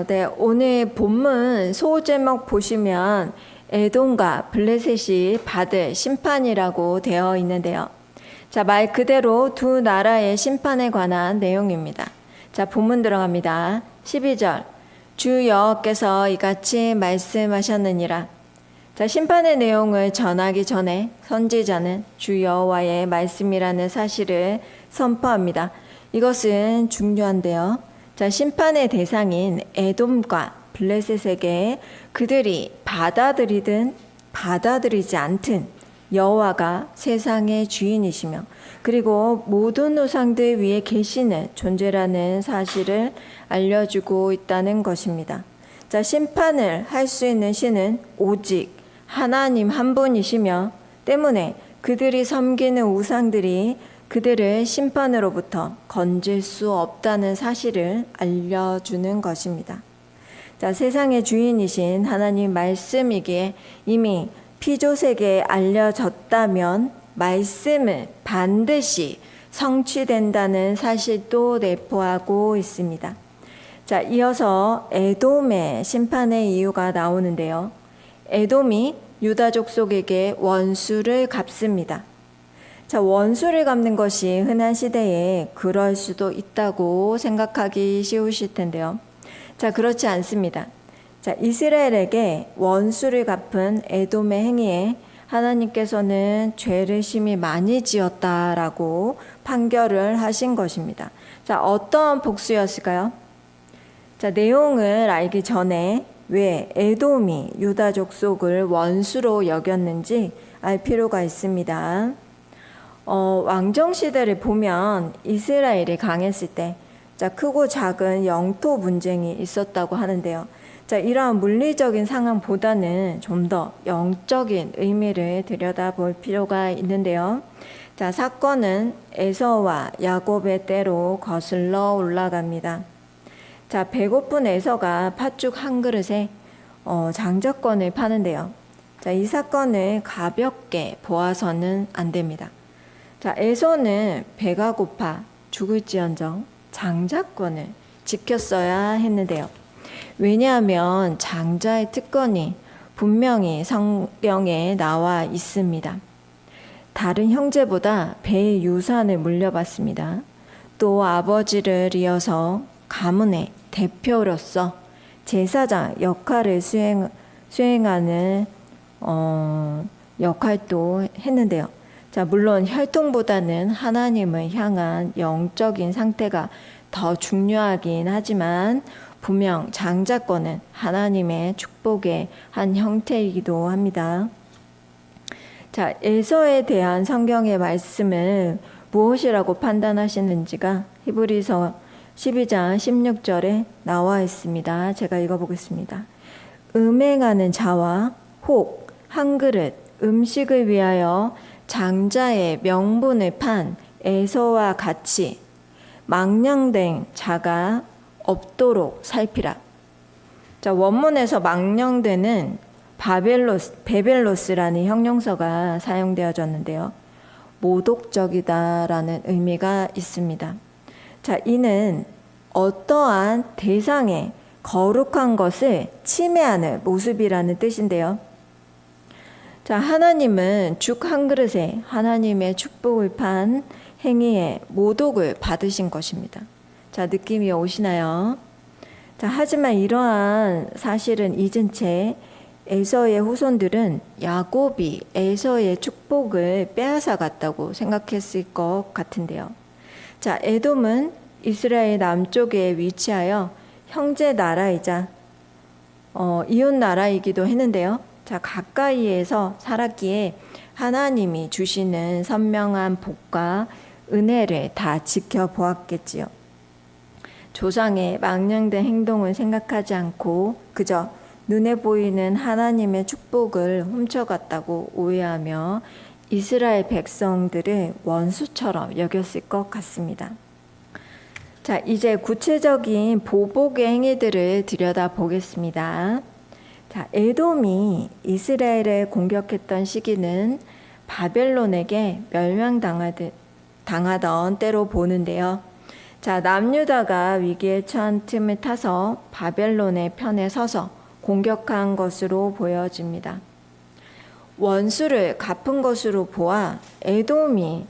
네, 오늘 본문 소제목 보시면 에돔과 블레셋이 받을 심판이라고 되어 있는데요. 자, 말 그대로 두 나라의 심판에 관한 내용입니다. 자, 본문 들어갑니다. 12절. 주 여호와께서 이같이 말씀하셨느니라. 자, 심판의 내용을 전하기 전에 선지자는 주 여호와의 말씀이라는 사실을 선포합니다. 이것은 중요한데요. 자, 심판의 대상인 에돔과 블레셋에게 그들이 받아들이든 받아들이지 않든 여호와가 세상의 주인이시며 그리고 모든 우상들 위에 계시는 존재라는 사실을 알려주고 있다는 것입니다. 자, 심판을 할 수 있는 신은 오직 하나님 한 분이시며 때문에 그들이 섬기는 우상들이 그들을 심판으로부터 건질 수 없다는 사실을 알려주는 것입니다. 자, 세상의 주인이신 하나님 말씀이기에 이미 피조세계에 알려졌다면 말씀은 반드시 성취된다는 사실도 내포하고 있습니다. 자, 이어서 에돔의 심판의 이유가 나오는데요. 에돔이 유다 족속에게 원수를 갚습니다. 자, 원수를 갚는 것이 흔한 시대에 그럴 수도 있다고 생각하기 쉬우실 텐데요. 자, 그렇지 않습니다. 자, 이스라엘에게 원수를 갚은 에돔의 행위에 하나님께서는 죄를 심히 많이 지었다라고 판결을 하신 것입니다. 자, 어떤 복수였을까요? 자, 내용을 알기 전에 왜 에돔이 유다 족속을 원수로 여겼는지 알 필요가 있습니다. 왕정 시대를 보면 이스라엘이 강했을 때 자, 크고 작은 영토 분쟁이 있었다고 하는데요. 자, 이러한 물리적인 상황보다는 좀 더 영적인 의미를 들여다볼 필요가 있는데요. 자, 사건은 에서와 야곱의 때로 거슬러 올라갑니다. 자, 배고픈 에서가 팥죽 한 그릇에 장자권을 파는데요. 자, 이 사건을 가볍게 보아서는 안 됩니다. 자, 에서는 배가 고파 죽을지언정 장자권을 지켰어야 했는데요. 왜냐하면 장자의 특권이 분명히 성경에 나와 있습니다. 다른 형제보다 배의 유산을 물려받습니다. 또 아버지를 이어서 가문의 대표로서 제사장 역할을 수행하는 역할도 했는데요. 자, 물론 혈통보다는 하나님을 향한 영적인 상태가 더 중요하긴 하지만 분명 장자권은 하나님의 축복의 한 형태이기도 합니다. 자, 에서에 대한 성경의 말씀을 무엇이라고 판단하시는지가 히브리서 12장 16절에 나와 있습니다. 제가 읽어보겠습니다. 음행하는 자와 혹 한 그릇 음식을 위하여 장자의 명분을 판 에서와 같이 망령된 자가 없도록 살피라. 자, 원문에서 망령되는 베벨로스라는 형용사가 사용되어졌는데요. 모독적이다라는 의미가 있습니다. 자, 이는 어떠한 대상의 거룩한 것을 침해하는 모습이라는 뜻인데요. 자, 하나님은 죽 한 그릇에 하나님의 축복을 판 행위에 모독을 받으신 것입니다. 자, 느낌이 오시나요? 자, 하지만 이러한 사실은 잊은 채 에서의 후손들은 야곱이 에서의 축복을 빼앗아 갔다고 생각했을 것 같은데요. 자, 에돔은 이스라엘 남쪽에 위치하여 형제 나라이자 이웃 나라이기도 했는데요. 자, 가까이에서 살았기에 하나님이 주시는 선명한 복과 은혜를 다 지켜보았겠지요. 조상의 망령된 행동을 생각하지 않고 그저 눈에 보이는 하나님의 축복을 훔쳐갔다고 오해하며 이스라엘 백성들을 원수처럼 여겼을 것 같습니다. 자, 이제 구체적인 보복의 행위들을 들여다보겠습니다. 자, 에돔이 이스라엘을 공격했던 시기는 바벨론에게 멸망당하던 때로 보는데요. 자, 남유다가 위기에 처한 틈을 타서 바벨론의 편에 서서 공격한 것으로 보여집니다. 원수를 갚은 것으로 보아 에돔이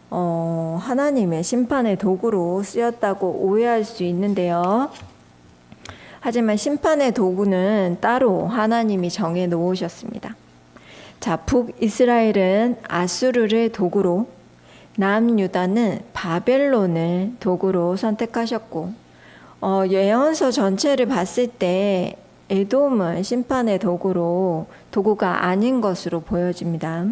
하나님의 심판의 도구로 쓰였다고 오해할 수 있는데요. 하지만 심판의 도구는 따로 하나님이 정해 놓으셨습니다. 자, 북이스라엘은 아수르를 도구로, 남유다는 바벨론을 도구로 선택하셨고, 예언서 전체를 봤을 때 에돔은 심판의 도구가 아닌 것으로 보여집니다.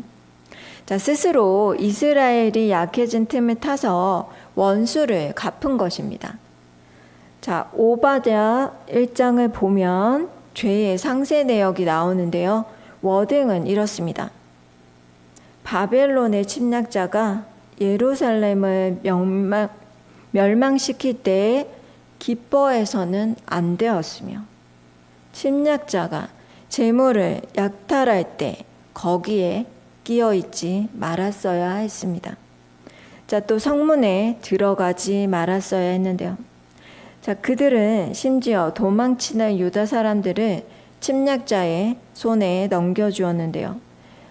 자, 스스로 이스라엘이 약해진 틈을 타서 원수를 갚은 것입니다. 자, 오바댜 1장을 보면 죄의 상세 내역이 나오는데요. 워딩은 이렇습니다. 바벨론의 침략자가 예루살렘을 멸망시킬 때에 기뻐해서는 안 되었으며, 침략자가 재물을 약탈할 때 거기에 끼어 있지 말았어야 했습니다. 자, 또 성문에 들어가지 말았어야 했는데요. 자, 그들은 심지어 도망치는 유다 사람들을 침략자의 손에 넘겨주었는데요.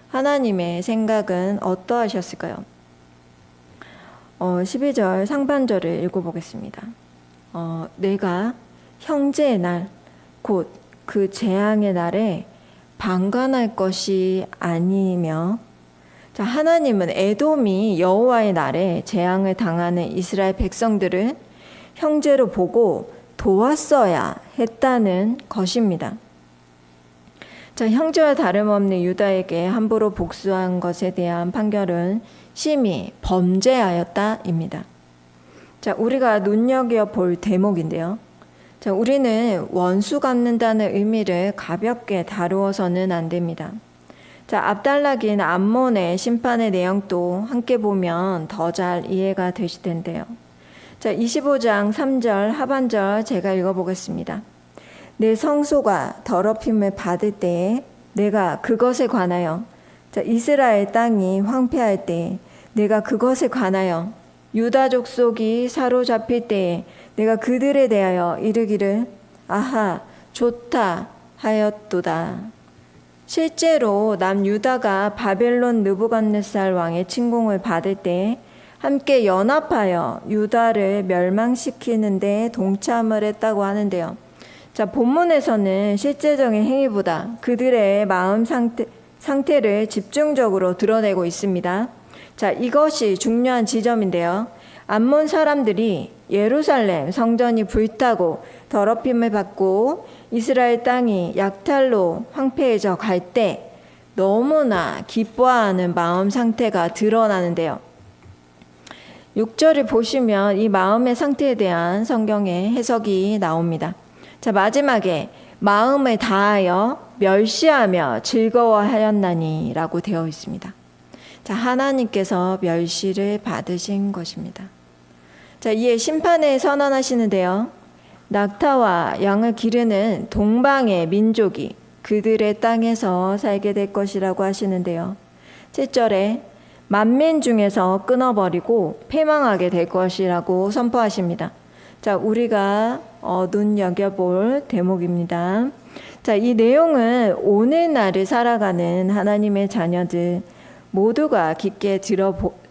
하나님의 생각은 어떠하셨을까요? 12절 상반절을 읽어보겠습니다. 내가 형제의 날, 곧 그 재앙의 날에 방관할 것이 아니며, 자, 하나님은 에돔이 여호와의 날에 재앙을 당하는 이스라엘 백성들을 형제로 보고 도왔어야 했다는 것입니다. 자, 형제와 다름없는 유다에게 함부로 복수한 것에 대한 판결은 심히 범죄하였다입니다. 자, 우리가 눈여겨볼 대목인데요. 자, 우리는 원수 갚는다는 의미를 가볍게 다루어서는 안 됩니다. 자, 앞달락인 암몬의 심판의 내용도 함께 보면 더 잘 이해가 되실 텐데요. 자, 25장 3절 하반절 제가 읽어보겠습니다. 내 성소가 더럽힘을 받을 때에 내가 그것에 관하여, 자, 이스라엘 땅이 황폐할 때에 내가 그것에 관하여, 유다 족속이 사로잡힐 때에 내가 그들에 대하여 이르기를 아하 좋다 하였도다. 실제로 남유다가 바벨론 느부갓네살 왕의 침공을 받을 때 함께 연합하여 유다를 멸망시키는 데 동참을 했다고 하는데요. 자, 본문에서는 실제적인 행위보다 그들의 마음 상태를 집중적으로 드러내고 있습니다. 자, 이것이 중요한 지점인데요. 암몬 사람들이 예루살렘 성전이 불타고 더럽힘을 받고 이스라엘 땅이 약탈로 황폐해져 갈 때 너무나 기뻐하는 마음 상태가 드러나는데요. 6절을 보시면 이 마음의 상태에 대한 성경의 해석이 나옵니다. 자, 마지막에 마음을 다하여 멸시하며 즐거워하였나니 라고 되어 있습니다. 자, 하나님께서 멸시를 받으신 것입니다. 자, 이에 심판을 선언하시는데요. 낙타와 양을 기르는 동방의 민족이 그들의 땅에서 살게 될 것이라고 하시는데요. 7절에 만민 중에서 끊어버리고 패망하게 될 것이라고 선포하십니다. 자, 우리가 눈여겨볼 대목입니다. 자, 이 내용은 오늘날을 살아가는 하나님의 자녀들 모두가 깊게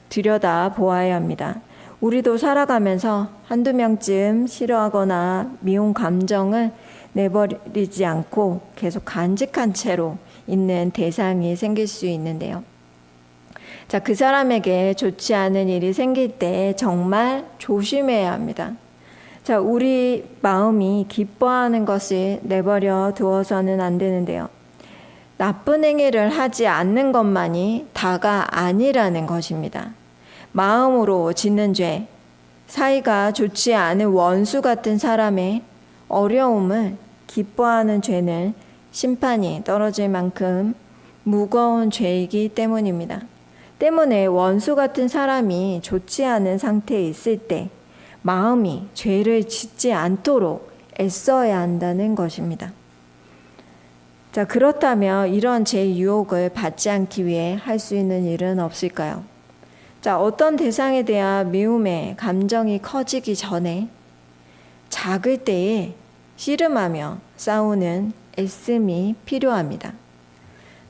들여다 보아야 합니다. 우리도 살아가면서 한두 명쯤 싫어하거나 미운 감정을 내버리지 않고 계속 간직한 채로 있는 대상이 생길 수 있는데요. 자, 그 사람에게 좋지 않은 일이 생길 때 정말 조심해야 합니다. 자, 우리 마음이 기뻐하는 것을 내버려 두어서는 안 되는데요. 나쁜 행위를 하지 않는 것만이 다가 아니라는 것입니다. 마음으로 짓는 죄, 사이가 좋지 않은 원수 같은 사람의 어려움을 기뻐하는 죄는 심판이 떨어질 만큼 무거운 죄이기 때문입니다. 때문에 원수 같은 사람이 좋지 않은 상태에 있을 때 마음이 죄를 짓지 않도록 애써야 한다는 것입니다. 자, 그렇다면 이런 죄 유혹을 받지 않기 위해 할 수 있는 일은 없을까요? 자, 어떤 대상에 대한 미움의 감정이 커지기 전에 작을 때에 씨름하며 싸우는 애씀이 필요합니다.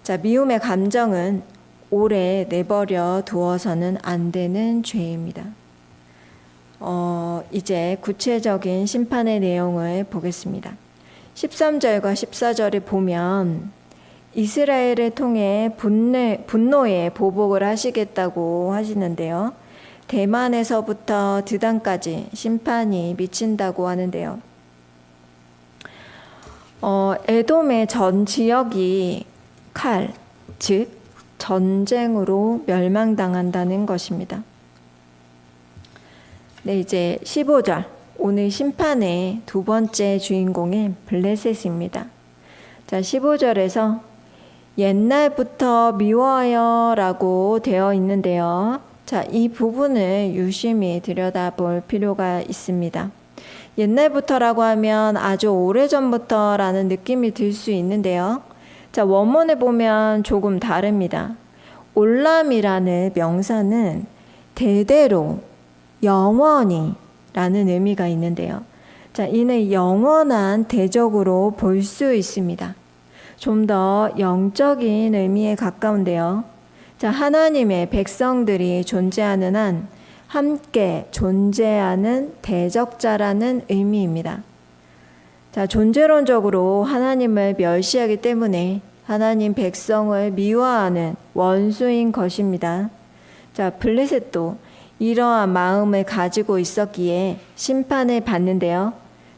자, 미움의 감정은 오래 내버려 두어서는 안 되는 죄입니다. 이제 구체적인 심판의 내용을 보겠습니다. 13절과 14절을 보면 이스라엘을 통해 분노의 보복을 하시겠다고 하시는데요. 대만에서부터 드단까지 심판이 미친다고 하는데요. 에돔의 전 지역이 칼, 즉 전쟁으로 멸망당한다는 것입니다. 네, 이제 15절. 오늘 심판의 두 번째 주인공인 블레셋입니다. 자, 15절에서 옛날부터 미워하여 라고 되어 있는데요. 자, 이 부분을 유심히 들여다볼 필요가 있습니다. 옛날부터라고 하면 아주 오래전부터 라는 느낌이 들 수 있는데요. 자, 원문을 보면 조금 다릅니다. 올람이라는 명사는 대대로, 영원히 라는 의미가 있는데요. 자, 이는 영원한 대적으로 볼 수 있습니다. 좀 더 영적인 의미에 가까운데요. 자, 하나님의 백성들이 존재하는 한 함께 존재하는 대적자라는 의미입니다. 자, 존재론적으로 하나님을 멸시하기 때문에 하나님 백성을 미워하는 원수인 것입니다. 자, 블레셋도 이러한 마음을 가지고 있었기에 심판을 받는데요.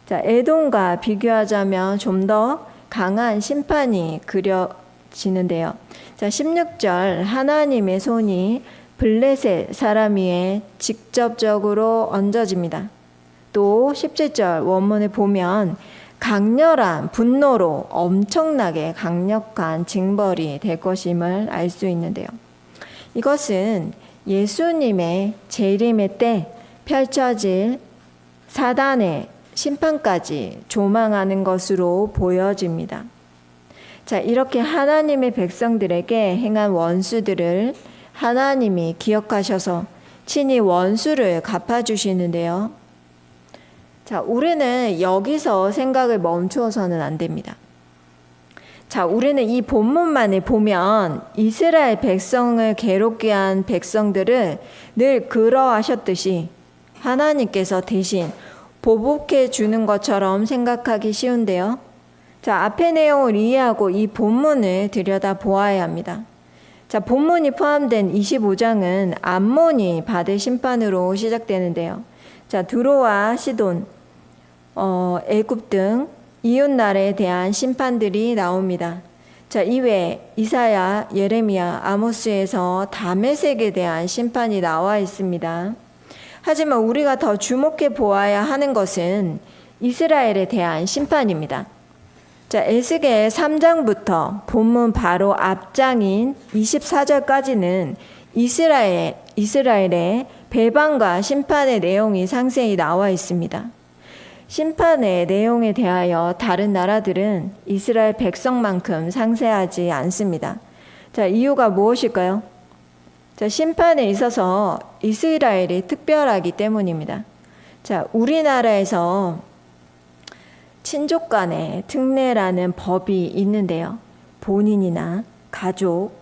자, 에돔과 비교하자면 좀 더 강한 심판이 그려지는데요. 자, 16절 하나님의 손이 블레셋 사람 위에 직접적으로 얹어집니다. 또 17절 원문을 보면 강렬한 분노로 엄청나게 강력한 징벌이 될 것임을 알 수 있는데요. 이것은 예수님의 재림의 때 펼쳐질 사단의 심판까지 조망하는 것으로 보여집니다. 자, 이렇게 하나님의 백성들에게 행한 원수들을 하나님이 기억하셔서 친히 원수를 갚아주시는데요. 자, 우리는 여기서 생각을 멈추어서는 안 됩니다. 자, 우리는 이 본문만을 보면 이스라엘 백성을 괴롭게 한 백성들을 늘 그러하셨듯이 하나님께서 대신 보복해 주는 것처럼 생각하기 쉬운데요. 자, 앞의 내용을 이해하고 이 본문을 들여다 보아야 합니다. 자, 본문이 포함된 25장은 암몬이 받을 심판으로 시작되는데요. 자, 두로와 시돈, 애굽 등 이웃 나라에 대한 심판들이 나옵니다. 자, 이외에 이사야, 예레미야, 아모스에서 다메섹에 대한 심판이 나와 있습니다. 하지만 우리가 더 주목해 보아야 하는 것은 이스라엘에 대한 심판입니다. 자, 에스겔 3장부터 본문 바로 앞장인 24절까지는 이스라엘의 배반과 심판의 내용이 상세히 나와 있습니다. 심판의 내용에 대하여 다른 나라들은 이스라엘 백성만큼 상세하지 않습니다. 자, 이유가 무엇일까요? 자, 심판에 있어서 이스라엘이 특별하기 때문입니다. 자, 우리나라에서 친족 간의 특례라는 법이 있는데요. 본인이나 가족,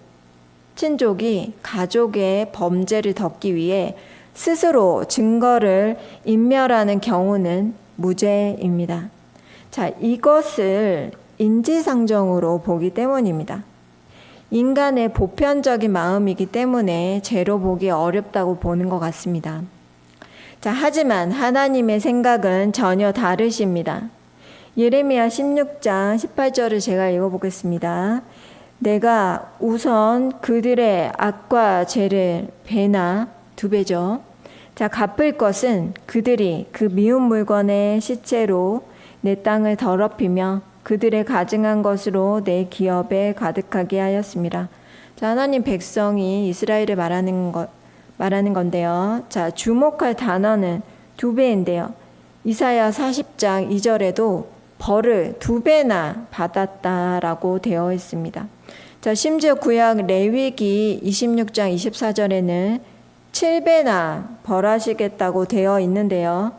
친족이 가족의 범죄를 덮기 위해 스스로 증거를 인멸하는 경우는 무죄입니다. 자, 이것을 인지상정으로 보기 때문입니다. 인간의 보편적인 마음이기 때문에 죄로 보기 어렵다고 보는 것 같습니다. 자, 하지만 하나님의 생각은 전혀 다르십니다. 예레미야 16장 18절을 제가 읽어보겠습니다. 내가 우선 그들의 악과 죄를 배나 2배죠. 자, 갚을 것은 그들이 그 미운 물건의 시체로 내 땅을 더럽히며 그들의 가증한 것으로 내 기업에 가득하게 하였습니다. 자, 하나님 백성이 이스라엘을 말하는 건데요. 자, 주목할 단어는 2배인데요. 이사야 40장 2절에도 벌을 2배나 받았다라고 되어 있습니다. 자, 심지어 구약 레위기 26장 24절에는 7배나 벌하시겠다고 되어 있는데요.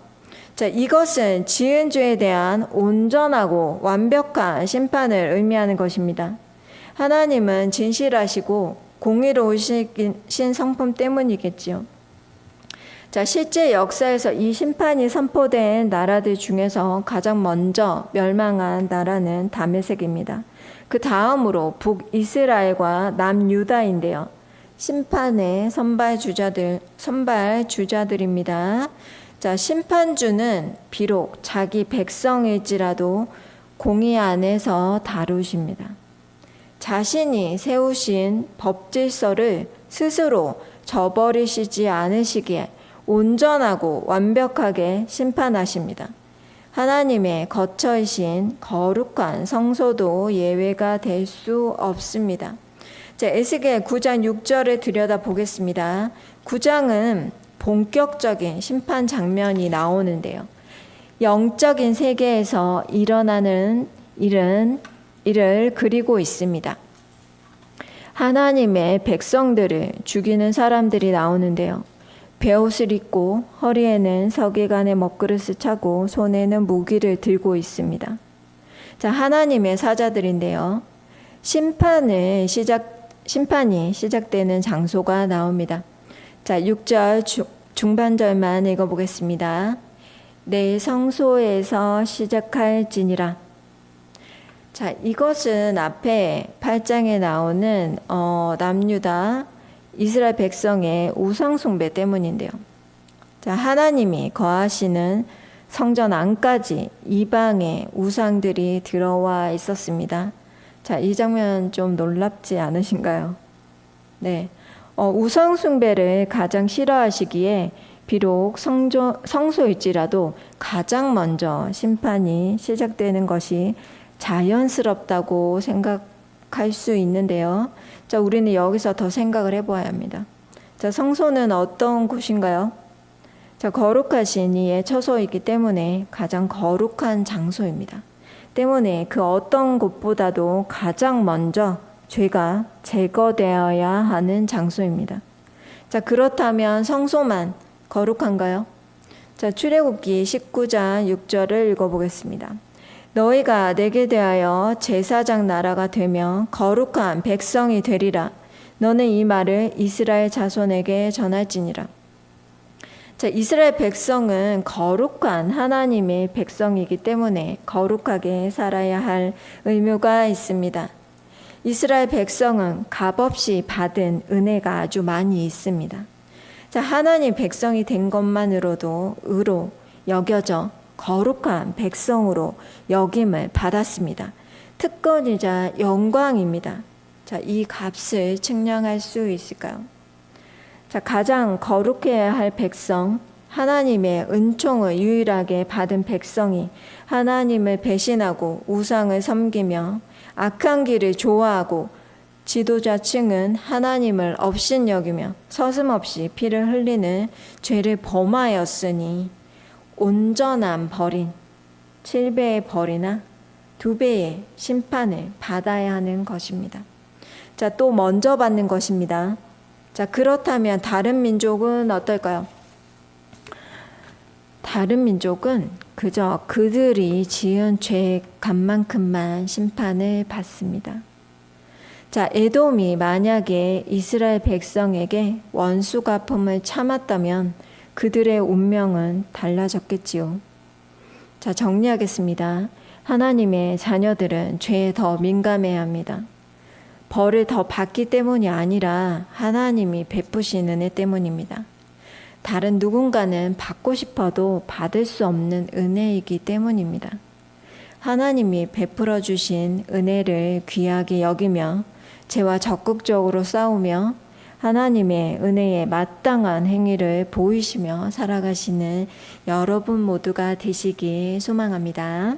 자, 이것은 지은 죄에 대한 온전하고 완벽한 심판을 의미하는 것입니다. 하나님은 진실하시고 공의로우신 성품 때문이겠지요. 자, 실제 역사에서 이 심판이 선포된 나라들 중에서 가장 먼저 멸망한 나라는 다메섹입니다. 그 다음으로 북이스라엘과 남유다인데요. 심판의 선발주자들입니다. 자, 심판주는 비록 자기 백성일지라도 공의 안에서 다루십니다. 자신이 세우신 법질서를 스스로 저버리시지 않으시기에 온전하고 완벽하게 심판하십니다. 하나님의 거처이신 거룩한 성소도 예외가 될 수 없습니다. 자, 에스겔 9장 6절을 들여다보겠습니다. 9장은 본격적인 심판 장면이 나오는데요. 영적인 세계에서 일어나는 일을 그리고 있습니다. 하나님의 백성들을 죽이는 사람들이 나오는데요. 베옷을 입고 허리에는 서기관의 먹그릇을 차고 손에는 무기를 들고 있습니다. 자, 하나님의 사자들인데요. 심판이 시작되는 장소가 나옵니다. 자, 6절 중반절만 읽어보겠습니다. 내 성소에서 시작할지니라. 자, 이것은 앞에 8장에 나오는 남유다 이스라엘 백성의 우상 숭배 때문인데요. 자, 하나님이 거하시는 성전 안까지 이방의 우상들이 들어와 있었습니다. 자, 이 장면 좀 놀랍지 않으신가요? 네. 우상 숭배를 가장 싫어하시기에 비록 성소일지라도 가장 먼저 심판이 시작되는 것이 자연스럽다고 생각할 수 있는데요. 자, 우리는 여기서 더 생각을 해보아야 합니다. 자, 성소는 어떤 곳인가요? 자, 거룩하신 이의 처소이기 때문에 가장 거룩한 장소입니다. 때문에 그 어떤 곳보다도 가장 먼저 죄가 제거되어야 하는 장소입니다. 자, 그렇다면 성소만 거룩한가요? 자, 출애굽기 19장 6절을 읽어보겠습니다. 너희가 내게 대하여 제사장 나라가 되며 거룩한 백성이 되리라. 너는 이 말을 이스라엘 자손에게 전할지니라. 자, 이스라엘 백성은 거룩한 하나님의 백성이기 때문에 거룩하게 살아야 할 의무가 있습니다. 이스라엘 백성은 값없이 받은 은혜가 아주 많이 있습니다. 자, 하나님 백성이 된 것만으로도 의로 여겨져 거룩한 백성으로 여김을 받았습니다. 특권이자 영광입니다. 자, 이 값을 측량할 수 있을까요? 자, 가장 거룩해야 할 백성, 하나님의 은총을 유일하게 받은 백성이 하나님을 배신하고 우상을 섬기며 악한 길을 좋아하고 지도자층은 하나님을 업신여기며 서슴없이 피를 흘리는 죄를 범하였으니 온전한 벌인 7배의 벌이나 2배의 심판을 받아야 하는 것입니다. 자, 또 먼저 받는 것입니다. 자, 그렇다면 다른 민족은 어떨까요? 다른 민족은 그저 그들이 지은 죄의 값만큼만 심판을 받습니다. 자, 에돔이 만약에 이스라엘 백성에게 원수 갚음을 참았다면 그들의 운명은 달라졌겠지요. 자, 정리하겠습니다. 하나님의 자녀들은 죄에 더 민감해야 합니다. 벌을 더 받기 때문이 아니라 하나님이 베푸신 은혜 때문입니다. 다른 누군가는 받고 싶어도 받을 수 없는 은혜이기 때문입니다. 하나님이 베풀어 주신 은혜를 귀하게 여기며 죄와 적극적으로 싸우며 하나님의 은혜에 마땅한 행위를 보이시며 살아가시는 여러분 모두가 되시길 소망합니다.